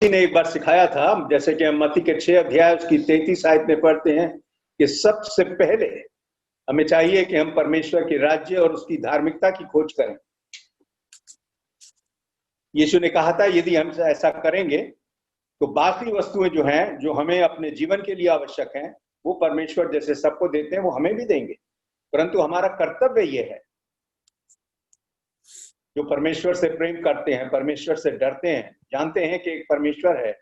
ने एक बार सिखाया था, जैसे कि हम मत्ती के 6 अध्याय उसकी 33 आयत में पढ़ते हैं कि सबसे पहले हमें चाहिए कि हम परमेश्वर के राज्य और उसकी धार्मिकता की खोज करें। यीशु ने कहा था यदि हम ऐसा करेंगे तो बाकी वस्तुएं जो हैं, जो हमें अपने जीवन के लिए आवश्यक हैं, वो परमेश्वर जैसे सबको देते हैं वो हमें भी देंगे। परंतु हमारा कर्तव्य ये है, जो परमेश्वर से प्रेम करते हैं, परमेश्वर से डरते हैं, जानते हैं कि एक परमेश्वर है,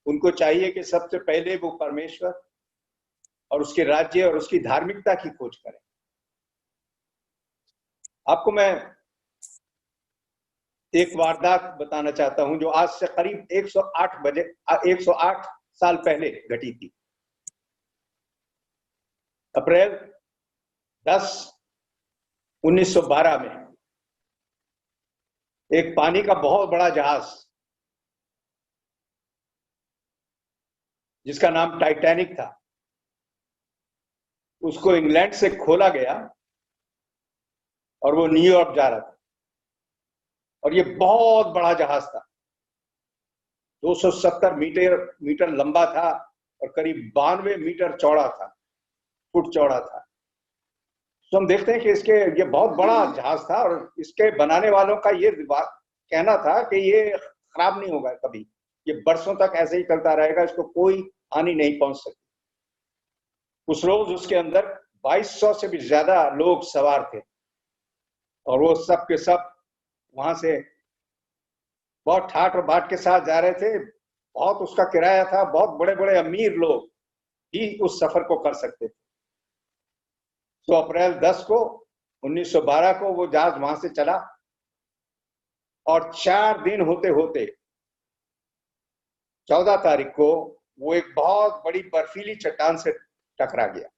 उनको चाहिए कि सबसे पहले वो परमेश्वर और उसके राज्य और उसकी धार्मिकता की खोज करें। आपको मैं एक वारदात बताना चाहता हूं जो आज से करीब 108 साल पहले घटी थी। अप्रैल 10, 1912 में एक पानी का बहुत बड़ा जहाज जिसका नाम टाइटैनिक था, उसको इंग्लैंड से खोला गया और वो न्यूयॉर्क जा रहा था। और ये बहुत बड़ा जहाज था, 270 मीटर लंबा था और करीब 92 मीटर चौड़ा था, फुट चौड़ा था। तो हम देखते हैं कि ये बहुत बड़ा जहाज था और इसके बनाने वालों का ये कहना था कि ये खराब नहीं होगा कभी, ये बरसों तक ऐसे ही चलता रहेगा, इसको कोई हानि नहीं पहुंच सकती। उस रोज उसके अंदर 2200 से भी ज्यादा लोग सवार थे और वो सब के सब वहां से बहुत ठाट और बाट के साथ जा रहे थे। बहुत उसका किराया था, बहुत बड़े बड़े अमीर लोग ही उस सफर को कर सकते थे। तो अप्रैल 10 को 1912 को वो जहाज वहां से चला और 4 दिन होते होते 14 तारीख को वो एक बहुत बड़ी बर्फीली चट्टान से टकरा गया।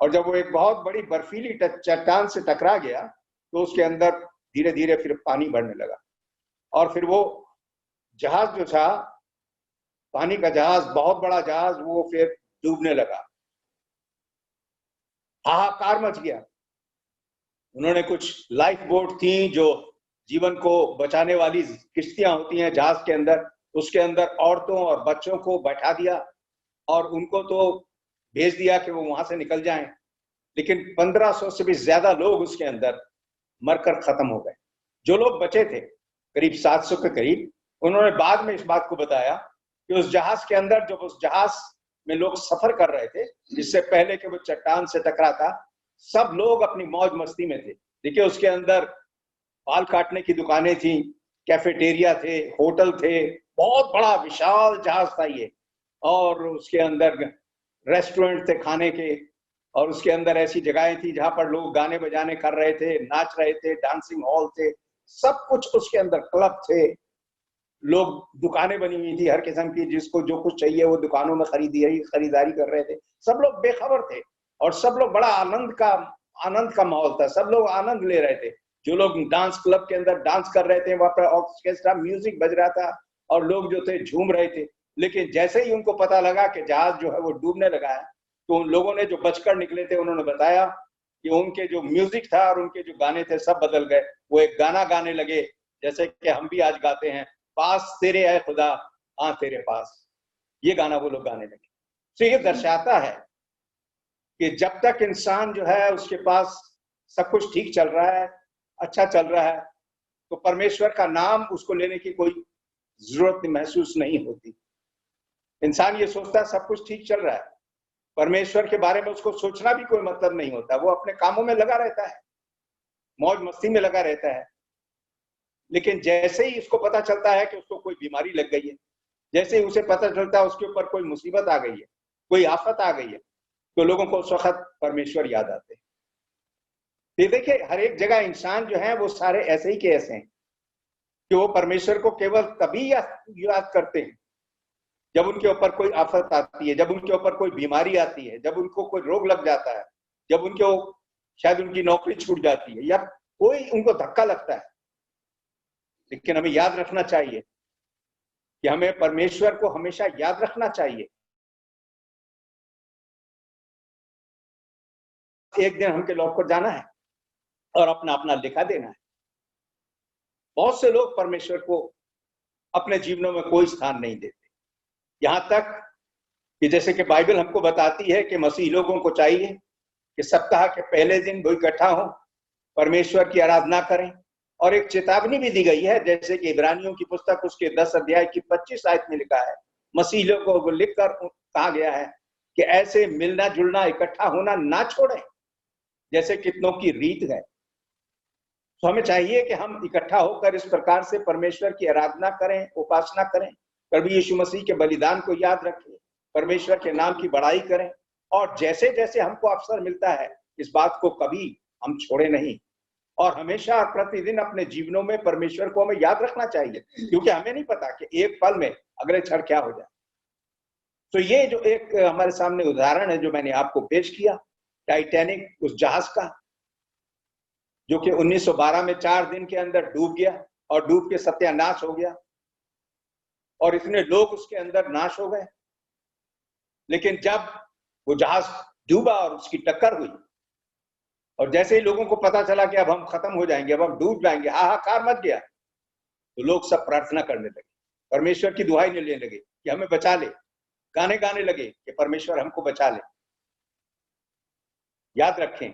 और जब वो एक बहुत बड़ी बर्फीली चट्टान से टकरा गया तो उसके अंदर धीरे धीरे फिर पानी बढ़ने लगा और फिर वो जहाज जो था, पानी का जहाज, बहुत बड़ा जहाज, वो फिर डूबने लगा। हाहाकार मच गया। उन्होंने कुछ लाइफ बोट थी जो जीवन को बचाने वाली किश्तियां होती हैं जहाज के अंदर, उसके अंदर औरतों और बच्चों को बैठा दिया और उनको तो भेज दिया कि वो वहां से निकल जाएं। लेकिन 1500 से भी ज्यादा लोग उसके अंदर मरकर खत्म हो गए। जो लोग बचे थे करीब 700 के करीब, उन्होंने बाद में इस बात को बताया कि उस जहाज के अंदर, जब उस जहाज में लोग सफर कर रहे थे, इससे पहले कि वो चट्टान से टकरा था, सब लोग अपनी मौज मस्ती में थे। देखिए उसके अंदर बाल काटने की दुकानें थी, कैफेटेरिया थे, होटल थे, बहुत बड़ा विशाल जहाज था ये। और उसके अंदर रेस्टोरेंट थे खाने के, और उसके अंदर ऐसी जगहें थी जहां पर लोग गाने बजाने कर रहे थे, नाच रहे थे, डांसिंग हॉल थे, सब कुछ उसके अंदर, क्लब थे, लोग, दुकानें बनी हुई थी हर किस्म की, जिसको जो कुछ चाहिए वो दुकानों में खरीदारी कर रहे थे। सब लोग बेखबर थे और सब लोग बड़ा आनंद का माहौल था, सब लोग आनंद ले रहे थे। जो लोग डांस क्लब के अंदर डांस कर रहे थे, वहां पर ऑर्केस्ट्रा म्यूजिक बज रहा था और लोग जो थे झूम रहे थे। लेकिन जैसे ही उनको पता लगा कि जहाज जो है वो डूबने लगा है, तो उन लोगों ने जो बचकर निकले थे, उन्होंने बताया कि उनके जो म्यूजिक था और उनके जो गाने थे सब बदल गए। वो एक गाना गाने लगे जैसे कि हम भी आज गाते हैं, पास तेरे है खुदा, हाँ तेरे पास। ये गाना वो लोग गाने लगे। तो ये दर्शाता है कि जब तक इंसान जो है उसके पास सब कुछ ठीक चल रहा है, अच्छा चल रहा है, तो परमेश्वर का नाम उसको लेने की कोई जरूरत महसूस नहीं होती। इंसान ये सोचता है सब कुछ ठीक चल रहा है, परमेश्वर के बारे में उसको सोचना भी कोई मतलब नहीं होता। वो अपने कामों में लगा रहता है, मौज मस्ती में लगा रहता है। लेकिन जैसे ही उसको पता चलता है कि उसको कोई बीमारी लग गई है, जैसे ही उसे पता चलता है उसके ऊपर कोई मुसीबत आ गई है, कोई आफत आ गई है, तो लोगों को उस वक्त परमेश्वर याद आते हैं। देखिए हर एक जगह इंसान जो है वो सारे ऐसे ही के ऐसे हैं कि वो परमेश्वर को केवल तभी याद करते हैं जब उनके ऊपर कोई आफत आती है, जब उनके ऊपर कोई बीमारी आती है, जब उनको कोई रोग लग जाता है, जब उनको शायद उनकी नौकरी छूट जाती है या कोई उनको धक्का लगता है। लेकिन हमें याद रखना चाहिए कि हमें परमेश्वर को हमेशा याद रखना चाहिए। एक दिन हमके लौट कर जाना है और अपना अपना लिखा देना है। बहुत से लोग परमेश्वर को अपने जीवनों में कोई स्थान नहीं देते। यहां तक कि जैसे कि बाइबल हमको बताती है कि मसीह लोगों को चाहिए कि सप्ताह के पहले दिन वो इकट्ठा हो, परमेश्वर की आराधना करें। और एक चेतावनी भी दी गई है, जैसे कि इब्रानियों की पुस्तक उसके 10 अध्याय की 25 आयत में लिखा है, मसीह लोगों को लिखकर कहा गया है कि ऐसे मिलना जुलना इकट्ठा होना ना छोड़ें जैसे कितनों की रीत है। तो हमें चाहिए कि हम इकट्ठा होकर इस प्रकार से परमेश्वर की आराधना करें, उपासना करें, प्रभु यीशु मसीह के बलिदान को याद रखें, परमेश्वर के नाम की बड़ाई करें, और जैसे जैसे हमको अवसर मिलता है इस बात को कभी हम छोड़े नहीं, और हमेशा प्रतिदिन अपने जीवनों में परमेश्वर को हमें याद रखना चाहिए, क्योंकि हमें नहीं पता कि एक पल में अगले क्षण क्या हो जाए। तो ये जो एक हमारे सामने उदाहरण है जो मैंने आपको पेश किया, टाइटैनिक उस जहाज का, जो कि 1912 में 4 दिन के अंदर डूब गया और डूब के सत्यानाश हो गया, और इतने लोग उसके अंदर नाश हो गए। लेकिन जब वो जहाज डूबा और उसकी टक्कर हुई, और जैसे ही लोगों को पता चला कि अब हम खत्म हो जाएंगे, अब हम डूब जाएंगे, हाहाकार मच गया, तो लोग सब प्रार्थना करने लगे, परमेश्वर की दुहाई लेने लगे कि हमें बचा ले, गाने गाने लगे कि परमेश्वर हमको बचा ले। याद रखें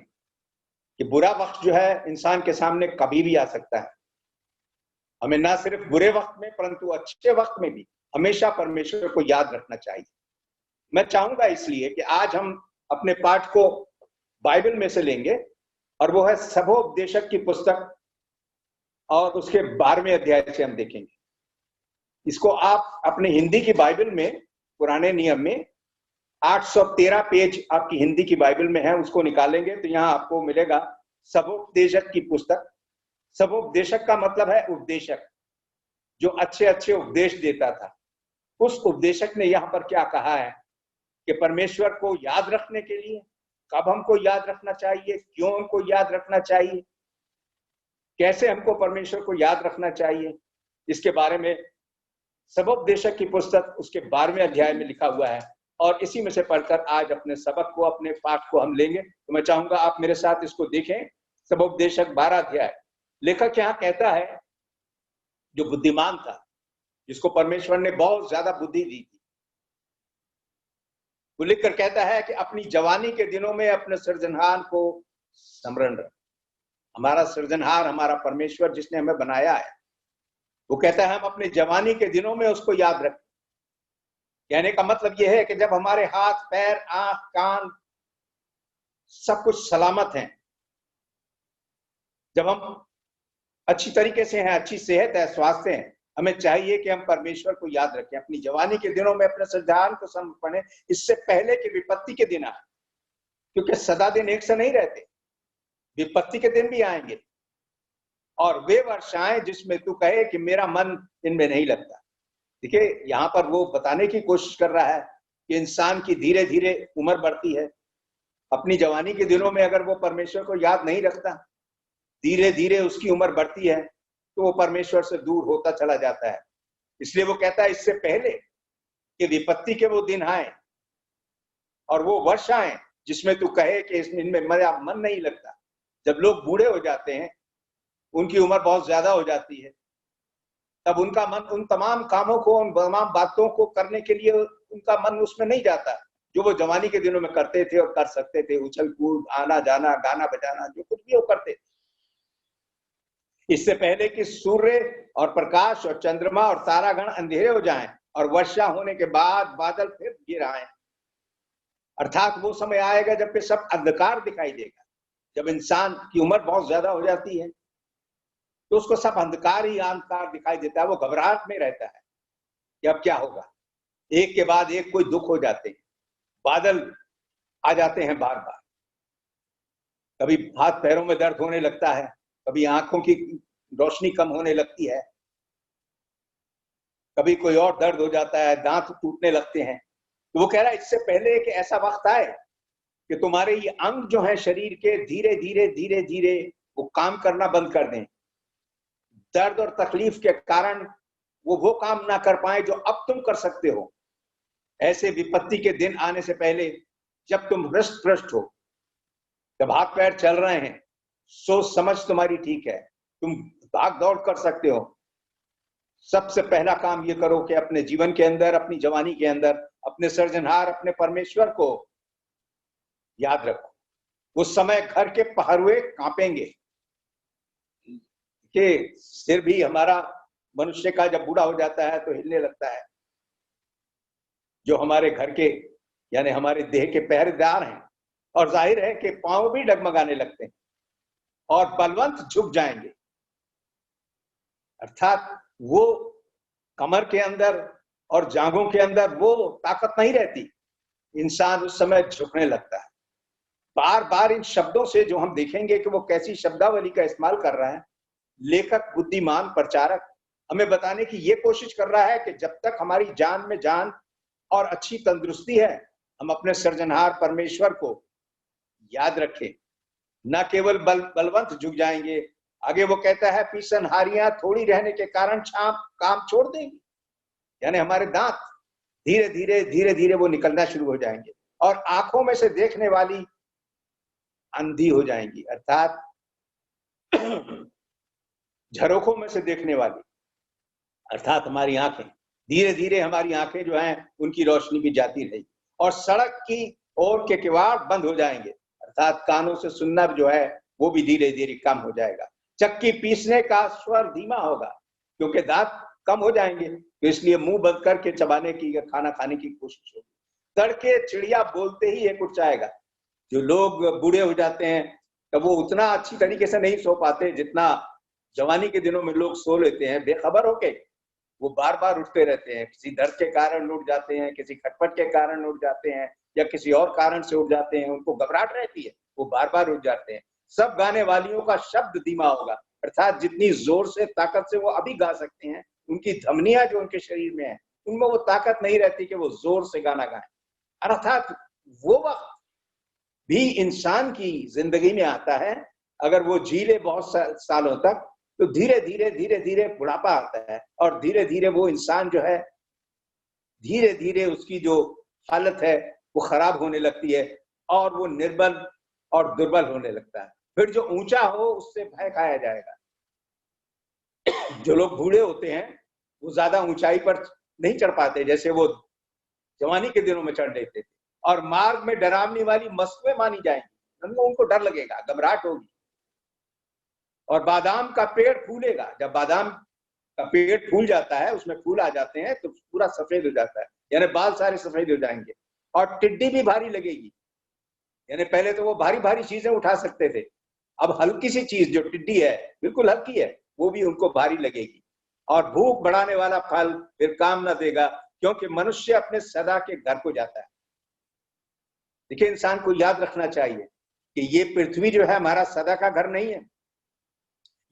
कि बुरा वक्त जो है इंसान के सामने कभी भी आ सकता है। हमें ना सिर्फ बुरे वक्त में परंतु अच्छे वक्त में भी हमेशा परमेश्वर को याद रखना चाहिए। मैं चाहूंगा इसलिए कि आज हम अपने पाठ को बाइबल में से लेंगे, और वो है सबोपदेशक की पुस्तक, और उसके 12वें अध्याय से हम देखेंगे। इसको आप अपने हिंदी की बाइबल में, पुराने नियम में 813 पेज आपकी हिंदी की बाइबल में है, उसको निकालेंगे तो यहाँ आपको मिलेगा सबोपदेशक की पुस्तक। सबोपदेशक का मतलब है उपदेशक, जो अच्छे अच्छे उपदेश देता था। उस उपदेशक ने यहाँ पर क्या कहा है कि परमेश्वर को याद रखने के लिए कब हमको याद रखना चाहिए, क्यों हमको याद रखना चाहिए, कैसे हमको परमेश्वर को याद रखना चाहिए, इसके बारे में सबोपदेशक की पुस्तक उसके 12वें अध्याय में लिखा हुआ है। और इसी में से पढ़कर आज अपने सबक को, अपने पाठ को हम लेंगे। तो मैं चाहूंगा आप मेरे साथ इसको देखें। सबोपदेशक 12 अध्याय। लेखक यहाँ कहता है, जो बुद्धिमान था, जिसको परमेश्वर ने बहुत ज्यादा बुद्धि दी थी, वो लिखकर कहता है कि अपनी जवानी के दिनों में अपने सृजनहार को स्मरण रख। हमारा सृजनहार, हमारा परमेश्वर जिसने हमें बनाया है, वो कहता है हम अपनी जवानी के दिनों में उसको याद रखें। कहने का मतलब यह है कि जब हमारे हाथ पैर आंख कान सब कुछ सलामत हैं, जब हम अच्छी तरीके से हैं, अच्छी सेहत है, स्वास्थ्य है, हमें चाहिए कि हम परमेश्वर को याद रखें। अपनी जवानी के दिनों में अपने सृजनहार को समर्पण, इससे पहले कि विपत्ति के दिन आए, क्योंकि सदा दिन एक से नहीं रहते, विपत्ति के दिन भी आएंगे। और वे वर्ष आए जिसमें तू कहे कि मेरा मन इनमें नहीं लगता। देखिए, यहाँ पर वो बताने की कोशिश कर रहा है कि इंसान की धीरे धीरे उम्र बढ़ती है। अपनी जवानी के दिनों में अगर वो परमेश्वर को याद नहीं रखता, धीरे धीरे उसकी उम्र बढ़ती है तो वो परमेश्वर से दूर होता चला जाता है। इसलिए वो कहता है, इससे पहले कि विपत्ति के वो दिन आए और वो वर्ष आए जिसमें तू कहे कि इनमें मेरा मन नहीं लगता। जब लोग बूढ़े हो जाते हैं, उनकी उम्र बहुत ज्यादा हो जाती है, तब उनका मन उन तमाम कामों को, उन तमाम बातों को करने के लिए उनका मन उसमें नहीं जाता जो वो जवानी के दिनों में करते थे और कर सकते थे। उछल कूद, आना जाना, गाना बजाना, जो कुछ भी वो करते थे। इससे पहले कि सूर्य और प्रकाश और चंद्रमा और तारागण अंधेरे हो जाएं और वर्षा होने के बाद बादल फिर गिर आए, अर्थात वो समय आएगा जब सब अंधकार दिखाई देगा। जब इंसान की उम्र बहुत ज्यादा हो जाती है तो उसको सब अंधकार ही अंधकार दिखाई देता है। वो घबराहट में रहता है कि अब क्या होगा। एक के बाद एक कोई दुख हो जाते हैं, बादल आ जाते हैं बार बार, कभी हाथ पैरों में दर्द होने लगता है, कभी आंखों की रोशनी कम होने लगती है, कभी कोई और दर्द हो जाता है, दांत टूटने लगते हैं। तो वो कह रहा है, इससे पहले कि ऐसा वक्त आए कि तुम्हारे ये अंग जो है शरीर के धीरे धीरे धीरे धीरे वो काम करना बंद कर दें, दर्द और तकलीफ के कारण वो काम ना कर पाए जो अब तुम कर सकते हो। ऐसे विपत्ति के दिन आने से पहले, जब तुम हृष्ट पुष्ट हो, जब हाथ पैर चल रहे हैं, सोच समझ तुम्हारी ठीक है, तुम भाग दौड़ कर सकते हो, सबसे पहला काम ये करो कि अपने जीवन के अंदर, अपनी जवानी के अंदर अपने सृजनहार, अपने परमेश्वर को याद रखो। उस समय घर के पहरुए कांपेंगे कि सिर भी हमारा मनुष्य का जब बूढ़ा हो जाता है तो हिलने लगता है। जो हमारे घर के यानी हमारे देह के पहरेदार हैं, और जाहिर है कि पांव भी डगमगाने लगते हैं और बलवंत झुक जाएंगे। अर्थात वो कमर के अंदर और जांघों के अंदर वो ताकत नहीं रहती। इंसान उस समय झुकने लगता है। बार बार इन शब्दों से जो हम देखेंगे कि वो कैसी शब्दावली का इस्तेमाल कर रहा है, लेखक बुद्धिमान प्रचारक हमें बताने की ये कोशिश कर रहा है कि जब तक हमारी जान में जान और अच्छी तंदुरुस्ती है, हम अपने सृजनहार परमेश्वर को याद रखें। न केवल बलवंत झुक जाएंगे, आगे वो कहता है पीसनहारियां थोड़ी रहने के कारण काम छोड़ देंगी, यानी हमारे दांत धीरे धीरे धीरे धीरे वो निकलना शुरू हो जाएंगे और आंखों में से देखने वाली अंधी हो जाएंगी। अर्थात झरोखों में से देखने वाली, अर्थात हमारी आंखें धीरे धीरे, हमारी आंखें जो हैं उनकी रोशनी भी जाती रहेगी और सड़क की ओर के किवाड़ बंद हो जाएंगे। अर्थात कानों से सुनना जो है वो भी धीरे धीरे कम हो जाएगा। चक्की पीसने का स्वर धीमा होगा क्योंकि दांत कम हो जाएंगे, तो इसलिए मुंह बंद करके चबाने की या खाना खाने की कोशिश होगी। तड़के चिड़िया बोलते ही एक उठ जाएगा। जो लोग बूढ़े हो जाते हैं तब वो उतना अच्छी तरीके से नहीं सो पाते जितना जवानी के दिनों में लोग सो लेते हैं बेखबर होके। वो बार बार उठते रहते हैं, किसी दर्द के कारण उठ जाते हैं, किसी खटपट के कारण उठ जाते हैं या किसी और कारण से उठ जाते हैं। उनको घबराहट रहती है, वो बार बार उठ जाते हैं। सब गाने वालियों का शब्द धीमा होगा, अर्थात जितनी जोर से ताकत से वो अभी गा सकते हैं, उनकी धमनियां जो उनके शरीर में है उनमें वो ताकत नहीं रहती कि वो जोर से गाना गाएं। अर्थात वो वक्त भी इंसान की जिंदगी में आता है, अगर वो जी ले बहुत सालों तक, तो धीरे धीरे धीरे धीरे बुढ़ापा आता है और धीरे धीरे वो इंसान जो है धीरे धीरे उसकी जो हालत है वो खराब होने लगती है और वो निर्बल और दुर्बल होने लगता है। फिर जो ऊंचा हो उससे भय खाया जाएगा। जो लोग बूढ़े होते हैं वो ज्यादा ऊंचाई पर नहीं चढ़ पाते जैसे वो जवानी के दिनों में चढ़ लेते थे, और मार्ग में डरावनी वाली मसुएं मानी जाएंगी, उनको डर लगेगा, घबराहट होगी। और बादाम का पेड़ फूलेगा, जब बादाम का पेड़ फूल जाता है, उसमें फूल आ जाते हैं तो पूरा सफेद हो जाता है, यानी बाल सारे सफेद हो जाएंगे। और टिड्डी भी भारी लगेगी, यानी पहले तो वो भारी भारी चीजें उठा सकते थे, अब हल्की सी चीज जो टिड्डी है बिल्कुल हल्की है वो भी उनको भारी लगेगी। और भूख बढ़ाने वाला फल फिर काम न देगा, क्योंकि मनुष्य अपने सदा के घर को जाता है। देखिए, इंसान को याद रखना चाहिए कि ये पृथ्वी जो है हमारा सदा का घर नहीं है।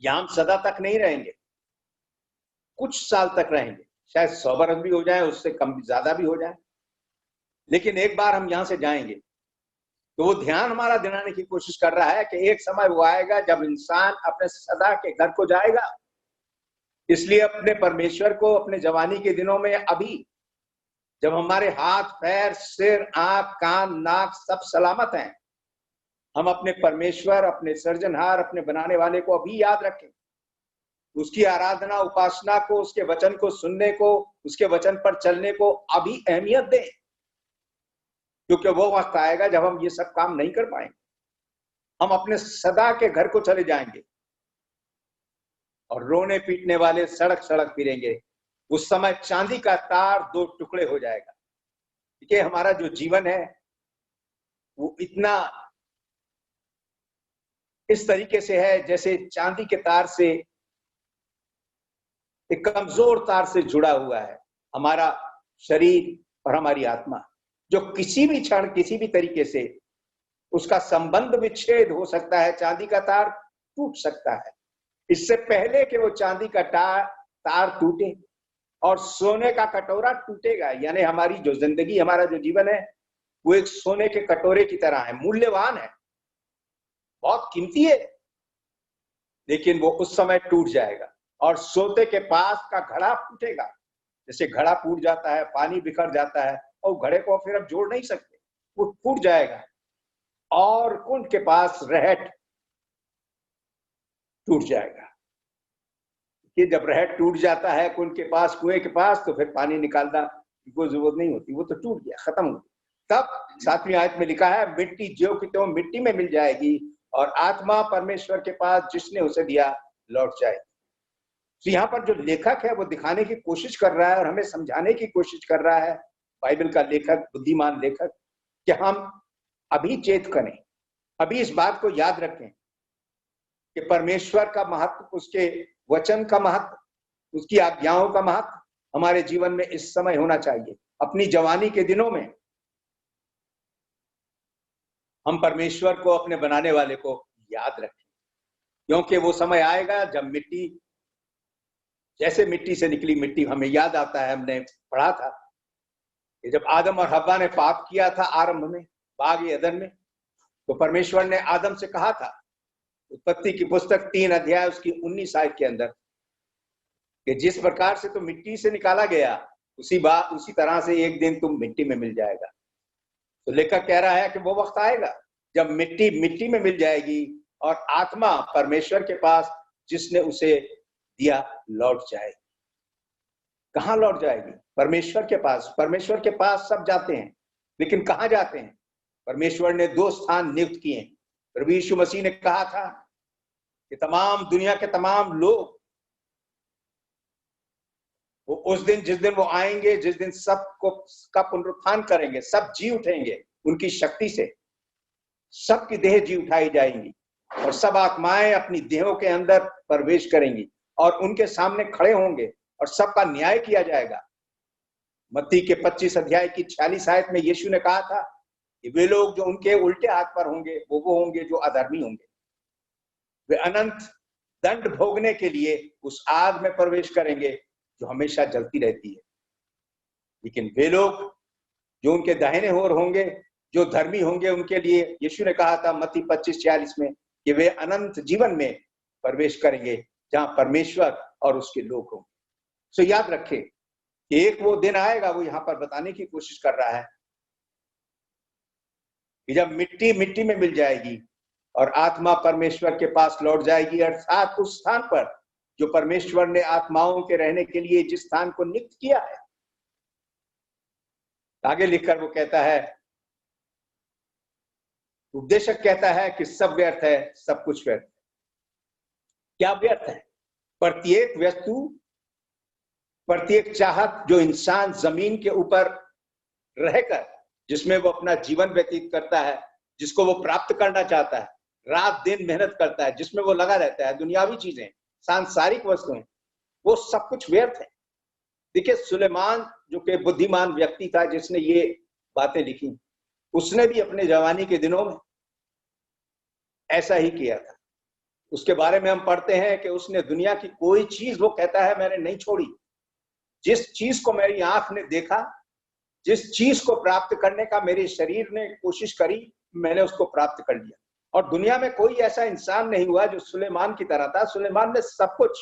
यहां हम सदा तक नहीं रहेंगे, कुछ साल तक रहेंगे, शायद 100 बरस भी हो जाए, उससे कम ज्यादा भी हो जाए, लेकिन एक बार हम यहां से जाएंगे। तो वो ध्यान हमारा दिलाने की कोशिश कर रहा है कि एक समय वो आएगा जब इंसान अपने सदा के घर को जाएगा। इसलिए अपने परमेश्वर को अपने जवानी के दिनों में, अभी जब हमारे हाथ पैर सिर आंख कान नाक सब सलामत हैं, हम अपने परमेश्वर, अपने सृजनहार, अपने बनाने वाले को अभी याद रखें। उसकी आराधना उपासना को, उसके वचन को सुनने को, उसके वचन पर चलने को अभी अहमियत दें, क्योंकि वो वक्त आएगा जब हम ये सब काम नहीं कर पाएंगे। हम अपने सदा के घर को चले जाएंगे और रोने पीटने वाले सड़क सड़क फिरेंगे। उस समय चांदी का तार 2 टुकड़े हो जाएगा। देखिए, हमारा जो जीवन है वो इतना इस तरीके से है जैसे चांदी के तार से, एक कमजोर तार से जुड़ा हुआ है हमारा शरीर और हमारी आत्मा, जो किसी भी क्षण किसी भी तरीके से उसका संबंध विच्छेद हो सकता है। चांदी का तार टूट सकता है। इससे पहले कि वो चांदी का तार टूटे और सोने का कटोरा टूटेगा, यानी हमारी जो जिंदगी, हमारा जो जीवन है वो एक सोने के कटोरे की तरह है, मूल्यवान है, बहुत कीमती है, लेकिन वो उस समय टूट जाएगा और सोते के पास का घड़ा फूटेगा। जैसे घड़ा फूट जाता है, पानी बिखर जाता है और घड़े को फिर अब जोड़ नहीं सकते, वो फूट जाएगा और कुंड के पास रहट टूट जाएगा। कि जब रहट टूट जाता है उनके पास, कुएं के पास, तो फिर पानी निकालना की कोई जरूरत नहीं होती, वो तो टूट गया, खत्म हो गया। तब 7वीं आयत में लिखा है, मिट्टी ज्यों की त्यों मिट्टी में मिल जाएगी और आत्मा परमेश्वर के पास जिसने उसे दिया लौट जाएगी। तो यहाँ पर जो लेखक है वो दिखाने की कोशिश कर रहा है और हमें समझाने की कोशिश कर रहा है, बाइबल का लेखक, बुद्धिमान लेखक, कि हम अभी चेत करें, अभी इस बात को याद रखें कि परमेश्वर का महत्व, उसके वचन का महत्व, उसकी आज्ञाओं का महत्व हमारे जीवन में इस समय होना चाहिए। अपनी जवानी के दिनों में हम परमेश्वर को, अपने बनाने वाले को याद रखें, क्योंकि वो समय आएगा जब मिट्टी, जैसे मिट्टी से निकली मिट्टी, हमें याद आता है, हमने पढ़ा था कि जब आदम और हव्वा ने पाप किया था आरंभ में बाग एदन में, तो परमेश्वर ने आदम से कहा था, उत्पत्ति की पुस्तक 3 अध्याय उसकी 19 आयत के अंदर, कि जिस प्रकार से तुम मिट्टी से निकाला गया उसी तरह से एक दिन तुम मिट्टी में मिल जाएगा। तो लेखक कह रहा है कि वो वक्त आएगा जब मिट्टी मिट्टी में मिल जाएगी और आत्मा परमेश्वर के पास जिसने उसे दिया लौट जाएगी। कहां लौट जाएगी? परमेश्वर के पास। परमेश्वर के पास सब जाते हैं, लेकिन कहां जाते हैं? परमेश्वर ने 2 स्थान नियुक्त किए हैं। प्रभु यीशु मसीह ने कहा था कि तमाम दुनिया के तमाम लोग, वो उस दिन, जिस दिन वो आएंगे, जिस दिन सबको का पुनरुत्थान करेंगे, सब जी उठेंगे उनकी शक्ति से, सबकी देह जी उठाई जाएंगी और सब आत्माएं अपनी देहों के अंदर प्रवेश करेंगी और उनके सामने खड़े होंगे और सबका न्याय किया जाएगा। मत्ती के 25 अध्याय की 46 आयत में यीशु ने कहा था कि वे लोग जो उनके उल्टे हाथ पर होंगे वो होंगे जो अधर्मी होंगे। वे अनंत दंड भोगने के लिए उस आग में प्रवेश करेंगे जो हमेशा जलती रहती है। लेकिन वे लोग जो उनके दाहिने ओर होंगे, जो धर्मी होंगे, उनके लिए यीशु ने कहा था मत्ती 25:46 में कि वे अनंत जीवन में प्रवेश करेंगे जहां परमेश्वर और उसके लोग होंगे। सो याद रखें कि एक वो दिन आएगा, वो यहां पर बताने की कोशिश कर रहा है कि जब मिट्टी मिट्टी में मिल जाएगी और आत्मा परमेश्वर के पास लौट जाएगी, अर्थात उस स्थान पर जो परमेश्वर ने आत्माओं के रहने के लिए जिस स्थान को नियुक्त किया है। आगे लिखकर वो कहता है, उपदेशक कहता है कि सब व्यर्थ है, सब कुछ व्यर्थ है। क्या व्यर्थ है? प्रत्येक वस्तु, प्रत्येक चाहत जो इंसान जमीन के ऊपर रहकर, जिसमें वो अपना जीवन व्यतीत करता है, जिसको वो प्राप्त करना चाहता है, रात दिन मेहनत करता है, जिसमें वो लगा रहता है, दुनियावी चीजें, सांसारिक वस्तुएं, वो सब कुछ व्यर्थ है। देखिए, सुलेमान जो कि बुद्धिमान व्यक्ति था, जिसने ये बातें लिखी, उसने भी अपने जवानी के दिनों में ऐसा ही किया था। उसके बारे में हम पढ़ते हैं कि उसने दुनिया की कोई चीज, वो कहता है, मैंने नहीं छोड़ी। जिस चीज को मेरी आंख ने देखा, जिस चीज को प्राप्त करने का मेरे शरीर ने कोशिश करी, मैंने उसको प्राप्त कर लिया। और दुनिया में कोई ऐसा इंसान नहीं हुआ जो सुलेमान की तरह था। सुलेमान ने सब कुछ,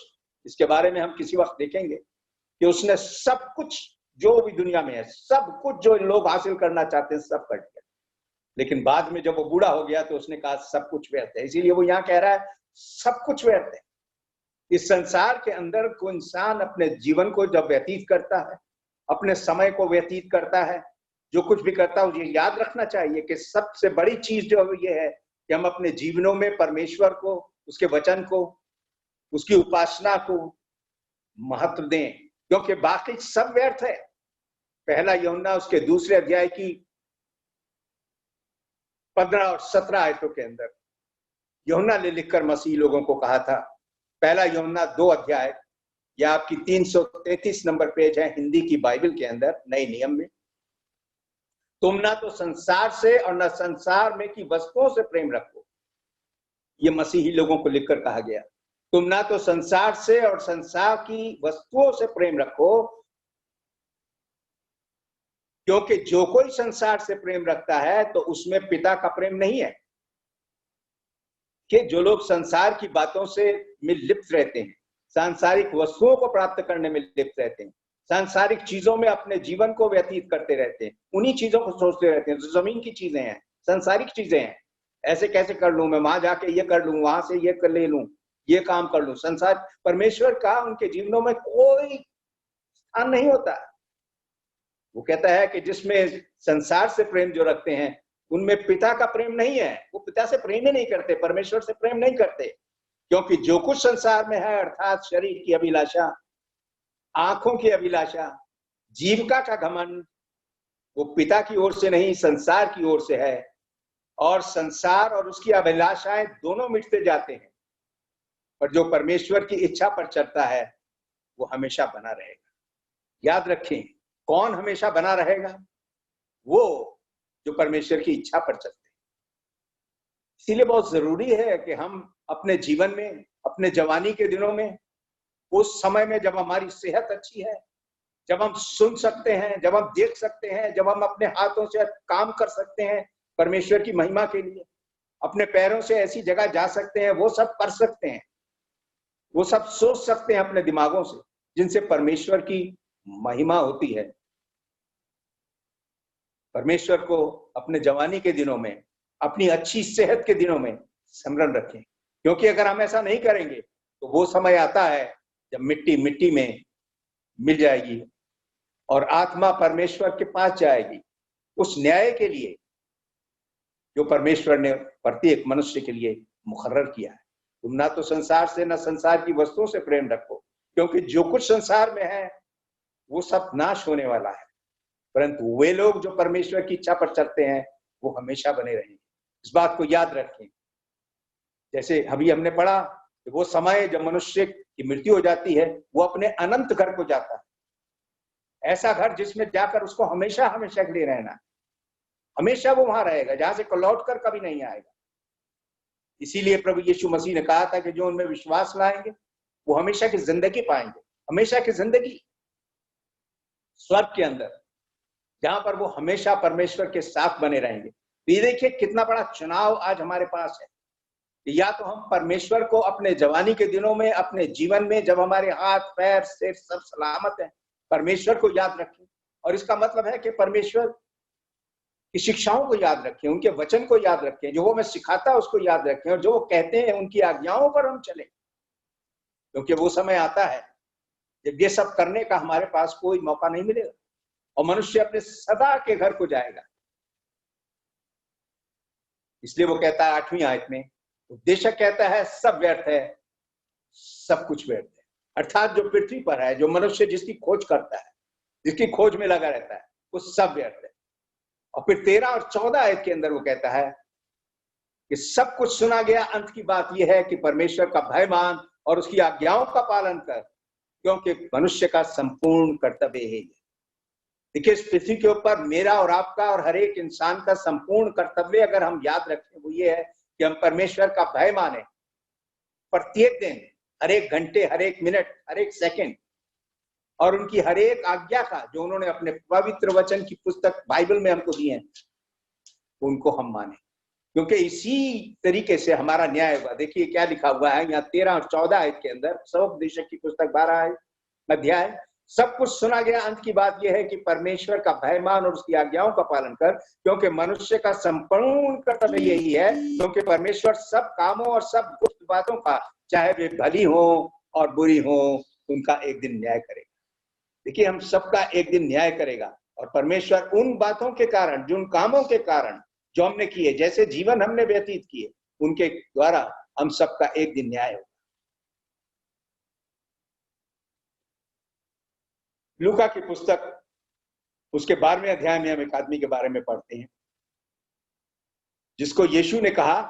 इसके बारे में हम किसी वक्त देखेंगे कि उसने सब कुछ जो भी दुनिया में है, सब कुछ जो लोग हासिल करना चाहते हैं, सब कर लिया। लेकिन बाद में जब वो बूढ़ा हो गया तो उसने कहा सब कुछ व्यर्थ है। इसीलिए वो यहाँ कह रहा है सब कुछ व्यर्थ है। इस संसार के अंदर कोई इंसान अपने जीवन को जब व्यतीत करता है, अपने समय को व्यतीत करता है, जो कुछ भी करता है, मुझे याद रखना चाहिए कि सबसे बड़ी चीज जो ये है कि हम अपने जीवनों में परमेश्वर को, उसके वचन को, उसकी उपासना को महत्व दें, क्योंकि बाकी सब व्यर्थ है। पहला यूहन्ना उसके 2 अध्याय की 15 और 17 आयतों के अंदर यूहन्ना ने लिखकर मसीह लोगों को कहा था। पहला यूहन्ना 2 अध्याय, या आपकी 333 नंबर पेज है हिंदी की बाइबल के अंदर, नए नियम में। तुम ना तो संसार से और ना संसार में की वस्तुओं से प्रेम रखो। ये मसीही लोगों को लिखकर कहा गया, तुम ना तो संसार से और संसार की वस्तुओं से प्रेम रखो, क्योंकि जो कोई संसार से प्रेम रखता है तो उसमें पिता का प्रेम नहीं है। कि जो लोग संसार की बातों से में लिप्त रहते हैं, सांसारिक वस्तुओं को प्राप्त करने में लिप्त रहते हैं, सांसारिक चीजों में अपने जीवन को व्यतीत करते रहते हैं, उन्हीं चीजों को सोचते रहते हैं जो जमीन की चीजें हैं, सांसारिक चीजें हैं। ऐसे कैसे कर लूं मैं, वहां जाके ये कर लूं, वहां से ये कर ले लूं, ये काम कर लो। संसार, परमेश्वर का उनके जीवनों में कोई स्थान नहीं होता। वो कहता है कि जिसमें संसार से प्रेम जो रखते हैं उनमें पिता का प्रेम नहीं है। वो पिता से प्रेम ही नहीं करते, परमेश्वर से प्रेम नहीं करते, क्योंकि जो कुछ संसार में है अर्थात शरीर की अभिलाषा, आंखों की अभिलाषा, जीविका का घमंड, वो पिता की ओर से नहीं संसार की ओर से है। और संसार और उसकी अभिलाषाएं दोनों मिटते जाते हैं, पर जो परमेश्वर की इच्छा पर चलता है वो हमेशा बना रहेगा। याद रखें, कौन हमेशा बना रहेगा? वो जो परमेश्वर की इच्छा पर चलते हैं। इसीलिए बहुत जरूरी है कि हम अपने जीवन में, अपने जवानी के दिनों में, उस समय में जब हमारी सेहत अच्छी है, जब हम सुन सकते हैं, जब हम देख सकते हैं, जब हम अपने हाथों से काम कर सकते हैं परमेश्वर की महिमा के लिए, अपने पैरों से ऐसी जगह जा सकते हैं, वो सब कर सकते हैं, वो सब सोच सकते हैं अपने दिमागों से, जिनसे परमेश्वर की महिमा होती है। परमेश्वर को अपने जवानी के दिनों में, अपनी अच्छी सेहत के दिनों में स्मरण रखें, क्योंकि अगर हम ऐसा नहीं करेंगे तो वो समय आता है जब मिट्टी मिट्टी में मिल जाएगी और आत्मा परमेश्वर के पास जाएगी उस न्याय के लिए जो परमेश्वर ने प्रत्येक मनुष्य के लिए मुकर्रर किया है। तुम ना तो संसार से ना संसार की वस्तुओं से प्रेम रखो, क्योंकि जो कुछ संसार में है वो सब नाश होने वाला है, परंतु वे लोग जो परमेश्वर की इच्छा पर चलते हैं वो हमेशा बने रहेंगे। इस बात को याद रखें। जैसे अभी हमने पढ़ा कि वो समय जब मनुष्य की मृत्यु हो जाती है वो अपने अनंत घर को जाता है, ऐसा घर जिसमें जाकर उसको हमेशा हमेशा के लिए रहना, हमेशा वो वहां रहेगा, जहां से लौट कर कभी नहीं आएगा। इसीलिए प्रभु यीशु मसीह ने कहा था कि जो उनमें विश्वास लाएंगे वो हमेशा की जिंदगी पाएंगे, हमेशा की जिंदगी स्वर्ग के अंदर, जहां पर वो हमेशा परमेश्वर के साथ बने रहेंगे। तो ये देखिए कितना बड़ा चुनाव आज हमारे पास है। या तो हम परमेश्वर को अपने जवानी के दिनों में, अपने जीवन में, जब हमारे हाथ पैर सिर सब सलामत है, परमेश्वर को याद रखें। और इसका मतलब है कि परमेश्वर की शिक्षाओं को याद रखें, उनके वचन को याद रखें, जो वो हमें सिखाता है उसको याद रखें, और जो वो कहते हैं उनकी आज्ञाओं पर हम चलें, क्योंकि वो समय आता है जब ये सब करने का हमारे पास कोई मौका नहीं मिलेगा और मनुष्य अपने सदा के घर को जाएगा। इसलिए वो कहता है 8वीं आयत में, उपदेशक कहता है सब व्यर्थ है, सब कुछ व्यर्थ है। अर्थात जो पृथ्वी पर है, जो मनुष्य जिसकी खोज करता है, जिसकी खोज में लगा रहता है, वो सब व्यर्थ है। और फिर 13 और 14 आयत के अंदर वो कहता है कि सब कुछ सुना गया, अंत की बात यह है कि परमेश्वर का भय मान और उसकी आज्ञाओं का पालन कर, क्योंकि मनुष्य का संपूर्ण कर्तव्य है। देखिए, इस पृथ्वी के ऊपर मेरा और आपका और हर एक इंसान का संपूर्ण कर्तव्य अगर हम याद रखें वो ये है कि हम परमेश्वर का भय माने प्रत्येक दिन, हर एक घंटे, हर एक मिनट, हर एक सेकंड, और उनकी हर एक आज्ञा का जो उन्होंने अपने पवित्र वचन की पुस्तक बाइबल में हमको दी है उनको हम माने, क्योंकि इसी तरीके से हमारा न्याय होगा। देखिए क्या लिखा हुआ है यहाँ 13 और 14 आयत के अंदर, सबोपदेशक की पुस्तक 12 अध्याय। सब कुछ सुना गया, अंत की बात यह है कि परमेश्वर का भय मान और उसकी आज्ञाओं का पालन कर, क्योंकि मनुष्य का संपूर्ण कर्तव्य यही है, क्योंकि परमेश्वर सब कामों और सब गुप्त बातों का, चाहे वे भली हो और बुरी हो, उनका एक दिन न्याय करेगा। देखिए, हम सबका एक दिन न्याय करेगा, और परमेश्वर उन बातों के कारण, जिन कामों के कारण जो हमने किए, जैसे जीवन हमने व्यतीत किए, उनके द्वारा हम सबका एक दिन न्याय होगा। लूका की पुस्तक उसके 12वें अध्याय में हम एक आदमी के बारे में पढ़ते हैं जिसको यीशु ने कहा